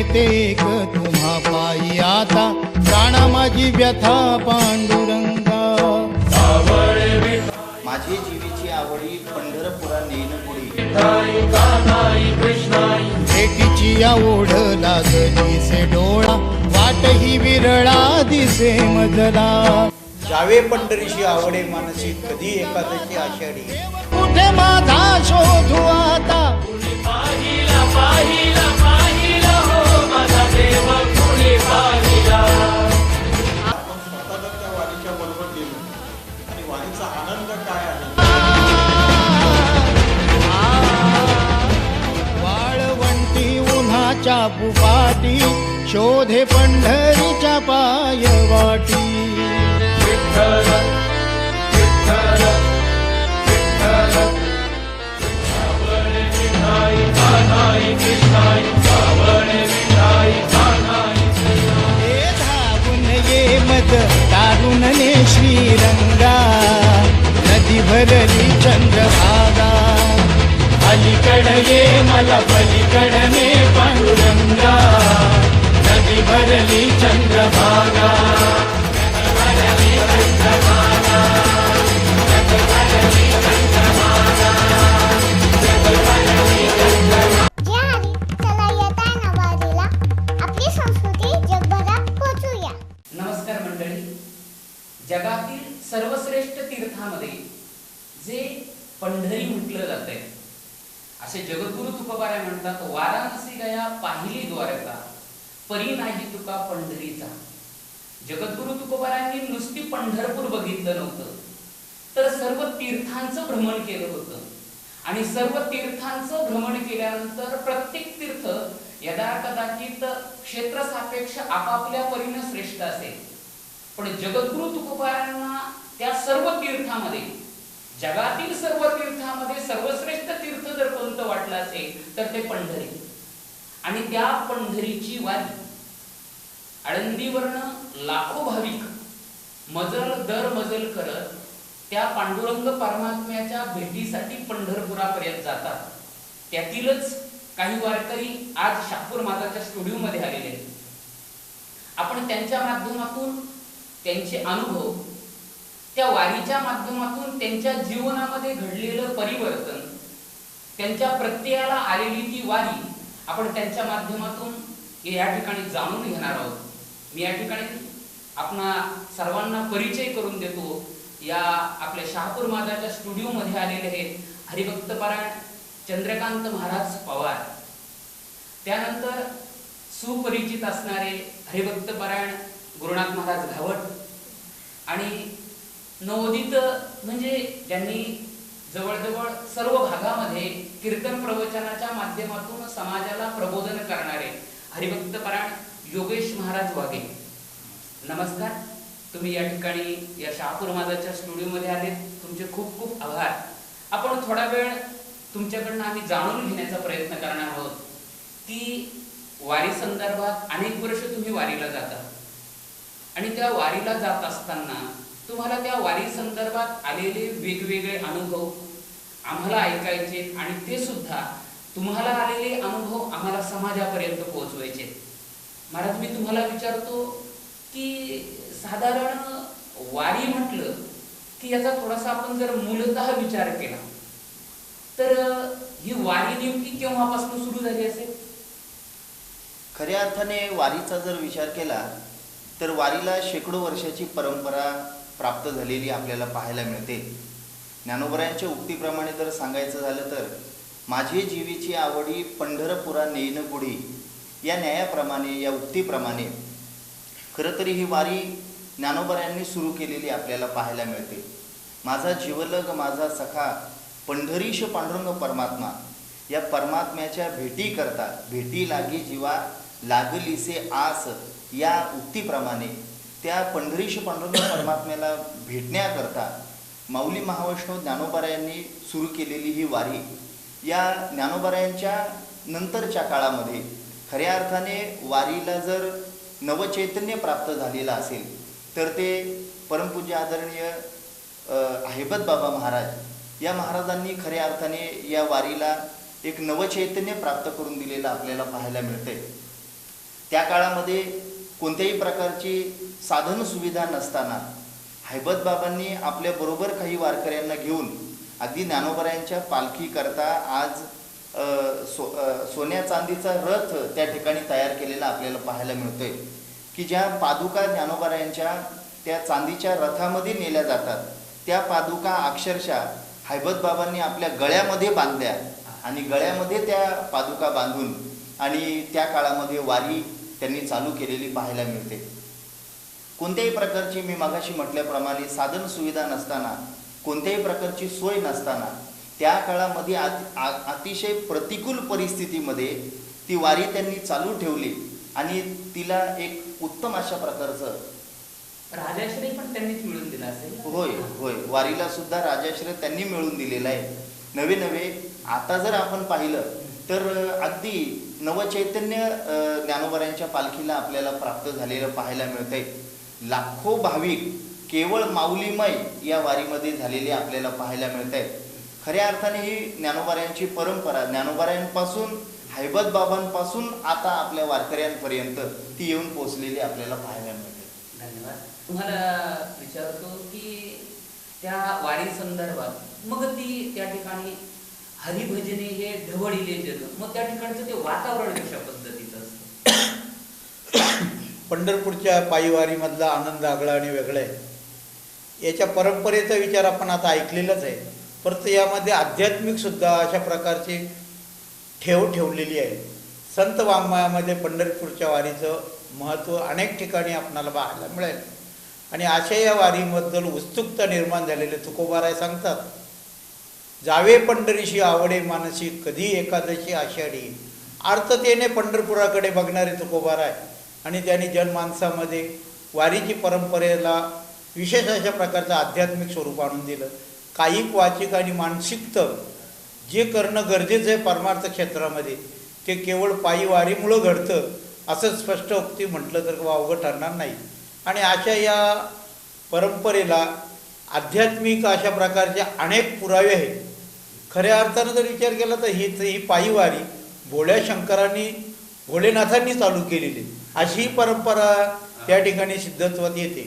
येते एक तुम्हा पायी आता, प्राणा माझी व्यथा पांडुरंगा. माझी जीवीची आवडी पंढरपुरा नेन पुढे, भेटीची या ओढ लागली से डोळा, वाट ही विरळा दिसे मजला. जावे पंढरीशी आवडे मानसी, कधी एकादशी आषाढी. कुठे माझा शोधू आता, वाळवंटी उन्हाच्या बुपाटी, शोधे पंढरीच्या पायवाटी. मद दारुणने श्रीरंगा, नदी भरली चंद्रभागा. अलीकड ये मला पलीकडने पांडुरंगा, नदी भरली चंद्रभागा. नमस्कार मंडळी. जगातील सर्वश्रेष्ठ तीर्थामध्ये जे पंढरी म्हटलं जातंय, असे जगद्गुरु तुकोबाराय म्हणतात, वाराणसी गया पाहिली द्वारका, परी नाही तुका पंढरीचा. जगद्गुरु तुकोबारायांनी नुसती पंढरपूर बघितलं नव्हतं, तर सर्व तीर्थांचं भ्रमण केलं होतं. आणि सर्व तीर्थांचं भ्रमण केल्यानंतर प्रत्येक तीर्थ यदा कदाचित क्षेत्र सापेक्ष आपापल्या परीने श्रेष्ठ असेल, पण जगद्गुरु तुकोबारायांना त्या सर्व तीर्थामध्ये, जगातील सर्व तीर्थामध्ये सर्वश्रेष्ठ तीर्थ जर कोणतं वाटलं असेल तर ते पंढरी. आणि त्या पंढरीची वारी, आळंदीवरनं लाखो भाविक मजल दर मजल करत त्या पांडुरंग परमात्म्याच्या भेटीसाठी पंढरपुरापर्यंत जातात. त्यातीलच काही वारकरी आज शहापूर माताच्या स्टुडिओ मध्ये आलेले आहेत. आपण त्यांच्या माध्यमातून त्यांचे अनुभव, त्या वारीच्या माध्यमातून त्यांच्या जीवनामध्ये घडलेलं परिवर्तन, त्यांच्या प्रत्ययाला आलेली ती वारी आपण त्यांच्या माध्यमातून या ठिकाणी जाणून घेणार आहोत. मी या ठिकाणी आपणा सर्वांना परिचय करून देतो. या आपल्या शहापूर माताच्या स्टुडिओ मध्ये आलेले आहेत हरिभक्त पारायण चंद्रकांत महाराज पवार, त्यानंतर सुपरिचित असणारे हरिभक्त पारायण गुरुनाथ महाराज घावट, आणि नवोदित म्हणजे ज्यांनी जवळजवळ सर्व भागामध्ये कीर्तन प्रवचनाच्या माध्यमातून समाजाला प्रबोधन करणारे हरिभक्त पारायण योगेश महाराज वाघे. नमस्कार. तुम्ही या ठिकाणी या शहापूर माताच्या स्टुडिओ मध्ये आले, तुमचे खूप खूप आभार. आपण थोडा वेळ तुमच्याकडनं आम्ही जाणून घेण्याचा प्रयत्न करणार आहोत की वारी संदर्भात अनेक वर्ष तुम्ही वारीला जाता, आणि त्या वारीला जात असताना तुम्हाला त्या वारी संदर्भात आलेले वेगवेगळे अनुभव आम्हाला ऐकायचे, आणि ते सुद्धा तुम्हाला आलेले अनुभव आम्हाला समाजापर्यंत पोहोचवायचे. महाराज, मी तुम्हाला विचारतो की साधारण वारी म्हटलं की याचा थोडासा आपण जर मूलतः विचार केला तर ही वारी नेमकी केव्हापासून सुरू झाली असेल? खऱ्या अर्थाने वारीचा जर विचार केला तर वारीला शेकडो वर्षाची परंपरा प्राप्त झालेली आपल्याला पाहायला मिळते. ज्ञानोबरायांच्या उक्तीप्रमाणे जर सांगायचं झालं तर, माझी जीवीची आवडी पंढरपुरा नेन पुढे, या न्यायाप्रमाणे, या उक्तीप्रमाणे खरं तरी ही वारी ज्ञानोबरायांनी सुरू केलेली आपल्याला पाहायला मिळते. माझा जीवलग माझा सखा पंढरीश पांडुरंग परमात्मा, या परमात्म्याच्या भेटी करता, भेटी लागी जीवा लागलीसे आस, या उक्तीप्रमाणे त्या पंढरीश पांडुरंग परमात्म्याला भेटण्याकरता माऊली महावैष्णव ज्ञानोबरायांनी सुरू केलेली ही वारी, या ज्ञानोबरायांच्या नंतरच्या काळामध्ये खऱ्या अर्थाने वारीला जर नवचैतन्य प्राप्त झालेलं असेल तर ते परमपूज्य आदरणीय हैबत बाबा महाराज या महाराजांनी खऱ्या अर्थाने या वारीला एक नवचैतन्य प्राप्त करून दिलेलं आपल्याला पाहायला मिळतंय. त्या काळामध्ये कोणत्याही प्रकारची साधन सुविधा नसताना हैबत बाबांनी आपल्याबरोबर काही वारकऱ्यांना घेऊन अगदी ज्ञानोबरायांच्या पालखीकरता आज सोन्या चांदीचा रथ त्या ठिकाणी तयार केलेला आपल्याला पाहायला मिळतोय की ज्या पादुका ज्ञानोबरायांच्या त्या चांदीच्या रथामध्ये नेल्या जातात त्या पादुका अक्षरशः हैबत बाबांनी आपल्या गळ्यामध्ये बांधल्या आणि गळ्यामध्ये त्या पादुका बांधून आणि त्या काळामध्ये वारी त्यांनी चालू केलेली पाहायला मिळते. कोणत्याही प्रकारची मी मगाशी म्हटल्याप्रमाणे साधन सुविधा नसताना कोणत्याही प्रकारची सोय नसताना त्या काळामध्ये अतिशय प्रतिकूल परिस्थितीमध्ये ती वारी त्यांनी चालू ठेवली आणि तिला एक उत्तम अशा प्रकारचं राजाश्रय पण त्यांनीच मिळून दिला असेल. होय होय, वारीला सुद्धा राजाश्रय त्यांनी मिळून दिलेला आहे. नवे आता जर आपण पाहिलं तर अगदी नवचैतन्य ज्ञानोबरायांच्या पालखीला आपल्याला प्राप्त झालेलं पाहायला मिळतंय. लाखो भाविक केवळ माऊलीमय या वारीमध्ये झालेले आपल्याला पाहायला मिळत आहेत. खऱ्या अर्थाने ही ज्ञानोबरायांची परंपरा ज्ञानोबरायांपासून हैबत बाबांपासून आता आपल्या वारकऱ्यांपर्यंत ती येऊन पोचलेली आपल्याला पाहायला मिळते. धन्यवाद. तुम्हाला विचारतो की त्या वारी संदर्भात मग ती त्या ठिकाणी हरिभजने हे ढवळीले जग, मग त्या ठिकाणचं ते वातावरण कशा पद्धतीचं असतं? पंढरपूरच्या पायीवारीमधला आनंद आगळा आणि वेगळा आहे. याच्या परंपरेचा विचार आपण आता ऐकलेलाच आहे, परंतु यामध्ये आध्यात्मिकसुद्धा अशा प्रकारची ठेवलेली आहे. संत वाङ्मयामध्ये पंढरपूरच्या वारीचं महत्त्व अनेक ठिकाणी आपणाला पाहायला मिळेल आणि अशा या वारीबद्दल उत्सुकता निर्माण झालेले तुकोबाराय सांगतात, जावे पंढरीशी आवडे मानसी कधी एकादशी आषाढी. आर्ततेने पंढरपुराकडे बघणारे तुकोबाराय आणि त्यांनी जनमानसामध्ये वारीची परंपरेला विशेष अशा प्रकारचं आध्यात्मिक स्वरूप आणून दिलं. कायिक वाचिक आणि मानसिक जे करणं गरजेचं आहे परमार्थ क्षेत्रामध्ये ते केवळ पायी वारीमुळं घडतं असं स्पष्टोक्ती म्हटलं तर वावगं ठरणार नाही. आणि अशा या परंपरेला आध्यात्मिक अशा प्रकारचे अनेक पुरावे आहेत. खऱ्या अर्थानं जर विचार केला तर ही पायी वारी भोळ्या शंकरांनी भोलेनाथांनी चालू केलेली अशी ही परंपरा त्या ठिकाणी सिद्धत्वात येते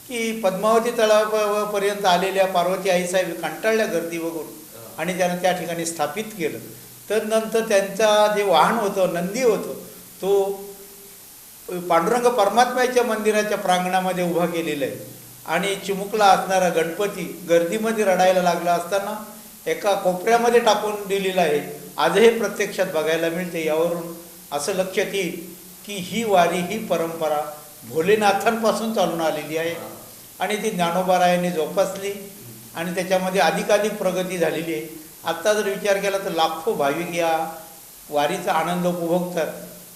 की पद्मावती तळापर्यंत आलेल्या पार्वती आईसाहेब कंटाळल्या गर्दी बघून आणि त्यानं त्या ठिकाणी स्थापित केलं. तर नंतर त्यांचा जे वाहन होतं नंदी होतं तो पांडुरंग परमात्म्याच्या मंदिराच्या प्रांगणामध्ये उभा केलेला आहे आणि चिमुकला असणारा गणपती गर्दीमध्ये रडायला लागला असताना एका कोपऱ्यामध्ये टाकून दिलेला आहे. आजही प्रत्यक्षात बघायला मिळते. यावरून असं लक्षात येईल की ही वारी ही परंपरा भोलेनाथांपासून चालून आलेली आहे आणि ती ज्ञानोबारायांनी जोपासली आणि त्याच्यामध्ये अधिकाधिक प्रगती झालेली आहे. आत्ता जर विचार केला तर लाखो भाविक या वारीचा आनंद उपभोगतात.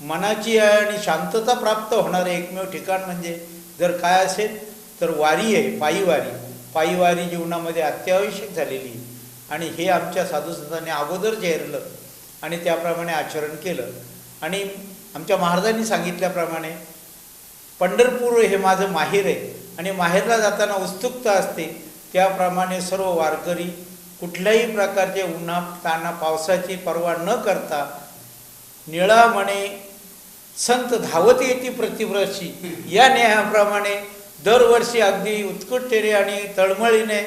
मनाची आणि शांतता प्राप्त होणारे एकमेव ठिकाण म्हणजे जर काय असेल तर वारी आहे, पायीवारी. पायीवारी जीवनामध्ये अत्यावश्यक झालेली आहे आणि हे आमच्या साधूसंतांनी अगोदर जाहिरलं आणि त्याप्रमाणे आचरण केलं. आणि आमच्या महाराजांनी सांगितल्याप्रमाणे पंढरपूर हे माझं माहेर आहे आणि माहेरला जाताना उत्सुकता असते. त्याप्रमाणे सर्व वारकरी कुठल्याही प्रकारचे उन्हा ताना पावसाची पर्वा न करता निळा म्हणे संत धावत येती प्रतिवर्षी या नेहाप्रमाणे दरवर्षी अगदी उत्कटेने आणि तळमळीने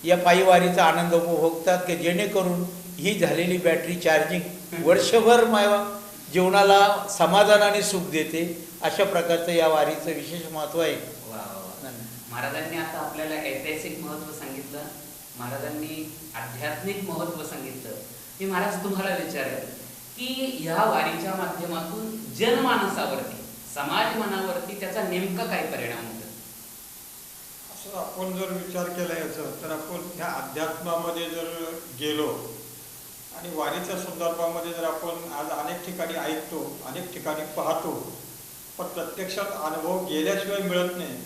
या पायीवारीचा आनंद उपभोगतात की जेणेकरून ही झालेली बॅटरी चार्जिंग वर्षभर जीवनाला समाधानाने सुख देते. अशा प्रकारचं या वारीचं विशेष महत्त्व आहे. महाराजांनी आता आपल्याला ऐतिहासिक महत्त्व सांगितलं, महाराजांनी आध्यात्मिक महत्त्व सांगितलं. मी महाराज तुम्हाला विचारेल की ह्या वारीच्या माध्यमातून जनमानसावरती समाज मनावरती त्याचा नेमका काय परिणाम होतो? असं आपण जर विचार केला याचा तर आपण ह्या अध्यात्मामध्ये जर गेलो आणि वारीच्या संदर्भामध्ये जर आपण आज अनेक ठिकाणी ऐकतो अनेक ठिकाणी पाहतो पण प्रत्यक्षात अनुभव गेल्याशिवाय मिळत नाही.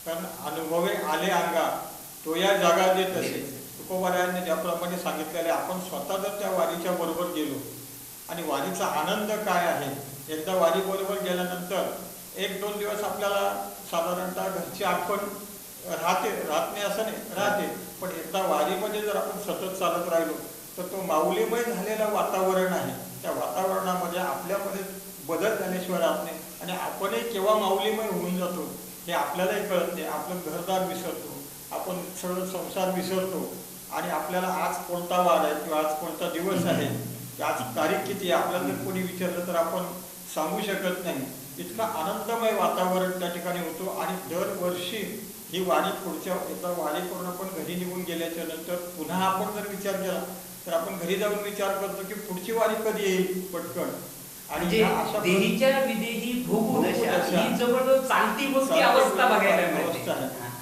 कारण अनुभवे आले अंगा तो या जागा देत असे. तुकोबारायांनी ज्याप्रमाणे सांगितलेले आपण स्वतः जर त्या वारीच्या बरोबर गेलो आणि वारीचा आनंद काय आहे, एकदा वारी बरोबर गेल्यानंतर एक दोन दिवस आपल्याला साधारणतः घरची आठवण राहत नाही असं नाही, राहते. पण एकदा वारीमध्ये जर आपण सतत चालत राहिलो तर तो माऊलीमय झालेलं वातावरण आहे. त्या वातावरणामध्ये आपल्यामध्ये बदल झाल्याशिवाय राहत नाही आणि आपणही केव्हा माऊलीमय होऊन जातो हे आपल्यालाही कळत नाही. आपलं घरदार विसरतो, आपण सगळं संसार विसरतो आणि आपल्याला आज कोणता वार आहे किंवा आज कोणता दिवस आहे, आज तारीख किती आहे आपल्याला जर कोणी विचारलं तर आपण सांगू शकत नाही. इतका आनंदमय वातावरण त्या ठिकाणी होतो आणि दरवर्षी ही वारी पुढच्या एकदा वारी करून आपण घरी निघून गेल्याच्या नंतर पुन्हा आपण जर विचार केला तर आपण घरी जाऊन विचार करतो की पुढची वारी कधी येईल पटकन. आणि म्हणजे अशा देहीच्या विदेही भोगू दशा ही जवळजवळ चालती गोष्टी अवस्था बघायला मिळते.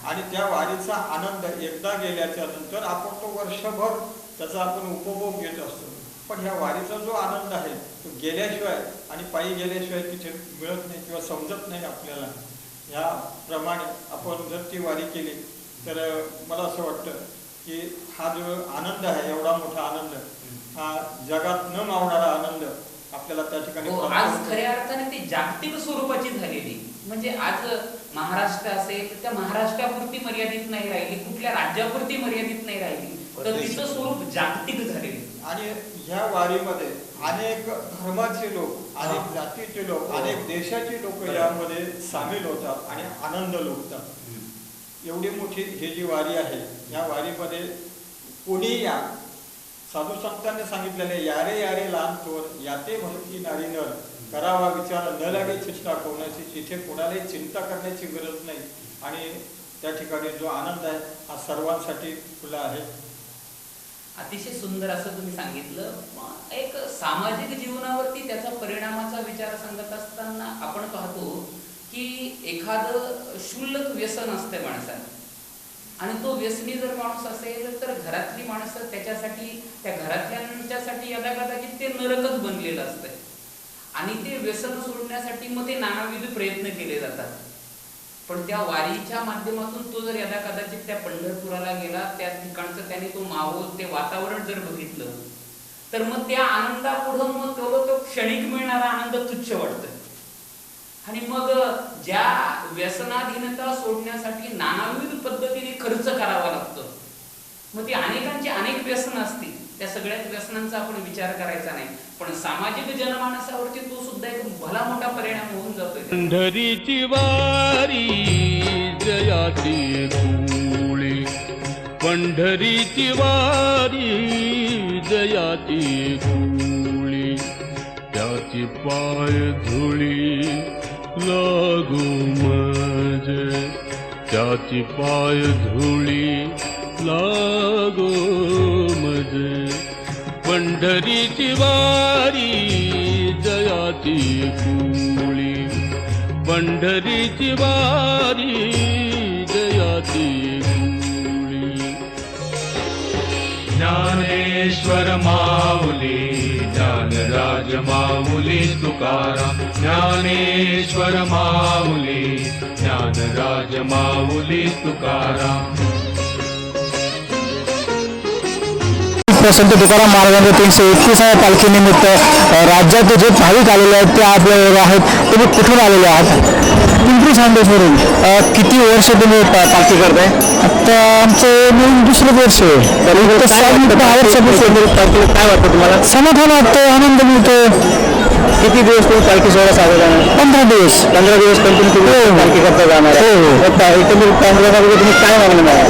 आणि त्या वारीचा आनंद एकदा गेल्याच्या नंतर आपण तो वर्षभर त्याचा आपण उपभोग घेत असतो. पण ह्या वारीचा जो आनंद आहे तो गेल्याशिवाय आणि पायी गेल्याशिवाय तिथे मिळत नाही किंवा समजत नाही आपल्याला. ह्याप्रमाणे आपण जर ती वारी केली तर मला असं वाटतं की हा जो आनंद आहे, एवढा मोठा आनंद, हा जगात न मावणारा आनंद आपल्याला त्या ठिकाणी आज खऱ्या अर्थाने ती जागतिक स्वरूपाची झालेली. म्हणजे आज महाराष्ट्र असेल तर त्या महाराष्ट्रापुरती मर्यादित नाही राहिली, कुठल्या राज्यापुरती मर्यादित नाही राहिली, तर तिचं स्वरूप जागतिक झालेली. आणि ह्या वारीमध्ये अनेक धर्माचे लोक, अनेक जातीचे लोक, अनेक देशाचे लोक यामध्ये सामील होतात आणि आनंद लुटतात. एवढी मोठी ही जी वारी आहे, या वारीमध्ये कोणी या साधू संतांनी सांगितलेले यारे यारे लहान थोर याते भरती नारी नर करावा विचार न लागे चिंता कोणाची, तिथे कोणालाही चिंता करण्याची गरज नाही. आणि त्या ठिकाणी जो आनंद आहे हा सर्वांसाठी खुला आहे. अतिशय सुंदर असं तुम्ही सांगितलं. एक सामाजिक जीवनावरती त्याचा परिणामाचा विचार सांगत असताना आपण पाहतो की एखादं क्षुल्लक व्यसन असते माणसाला आणि तो व्यसनी जर माणूस असेल तर घरातली माणसं त्याच्यासाठी, त्या घरातल्यांच्यासाठी यदाकदाचित ते नरकच बनलेलं असतं आणि ते व्यसन सोडण्यासाठी मग ते नानाविध प्रयत्न केले जातात. पण त्या वारीच्या माध्यमातून तो जर यदाकदाचित त्या पंढरपुराला गेला, त्या ठिकाणचं त्याने तो माहोल, ते वातावरण जर बघितलं तर मग त्या आनंदापुढं मग तो क्षणिक मिळणारा आनंद तुच्छ वाटतं. आणि मग ज्या व्यसनाधीनता सोडण्यासाठी नानाविध पद्धतीने खर्च करावा लागतो, मग ती अनेकांची अनेक व्यसन असतील, त्या सगळ्याच व्यसनांचा आपण विचार करायचा नाही, पण सामाजिक जनमानसावरती तो सुद्धा एक भला मोठा परिणाम होऊन जातोय. पंढरीची वारी जयाची धुळी, पंढरीची वारी जयाची धुळी, त्याची पाय धुळी लागू मजे, त्याची पाय धुळी लागो मजे. पंढरीची वारी जयाची धुळी, पंढरीची वारी जयाची धुळी. ज्ञानेश्वर माऊली ज्ञानराज माऊली तुकाराम, ज्ञानेश्वर माऊली ज्ञानराज माऊली तुकाराम. संत तुकाराम महाराजांच्या 331व्या पालखीनिमित्त राज्यात जे भाविक आलेले आहेत ते आपल्याबरोबर आहेत. तुम्ही कुठून आलेले आहात? पिंपरी सांडेश्वरून. किती वर्ष तुम्ही पालखी करताय? आता आमचं दुसरं वर्ष आहे. 6 वर्षापासून. काय वाटतं तुम्हाला? समाधान वाटतं, आनंद मिळतो. किती दिवस तुम्ही पालखी सोहळा साजरा? 15 दिवस. 15 दिवस कंटिन्यू पालखी करता जाणार? हो. एकंदरीत 15 दिवस तुम्ही काय मागणं नाही?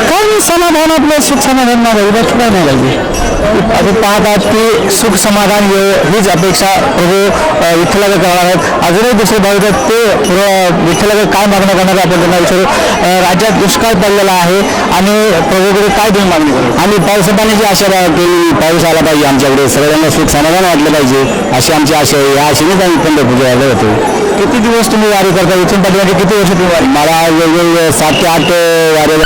काय समाधान, आपलं सुख समाधान मागायचं, बाकी काय नाही लागली. आपण पाहतात की सुख समाधान हीच अपेक्षा प्रभू विठ्ठलाकडे करणार आहेत. अजूनही दुसरे भाविक आहेत, ते विठ्ठलाकडे काय मागणं करणार आपण त्यांना विचारू. राज्यात दुष्काळ पडलेला आहे आणि प्रभूकडे काय देऊन मागणी करू? आम्ही पाऊस पाण्याची आशा केली, पाऊस आला पाहिजे आमच्याकडे, सगळ्यांना सुख समाधान वाटलं पाहिजे अशी आमची आशा आहे. या आशेनेच आम्ही पंढरपूरला होतो. किती दिवस तुम्ही वारी करता? इथून पाठीमागे किती वर्ष तुम्ही वारी? मला वेगवेगळे 7 ते 8 वारी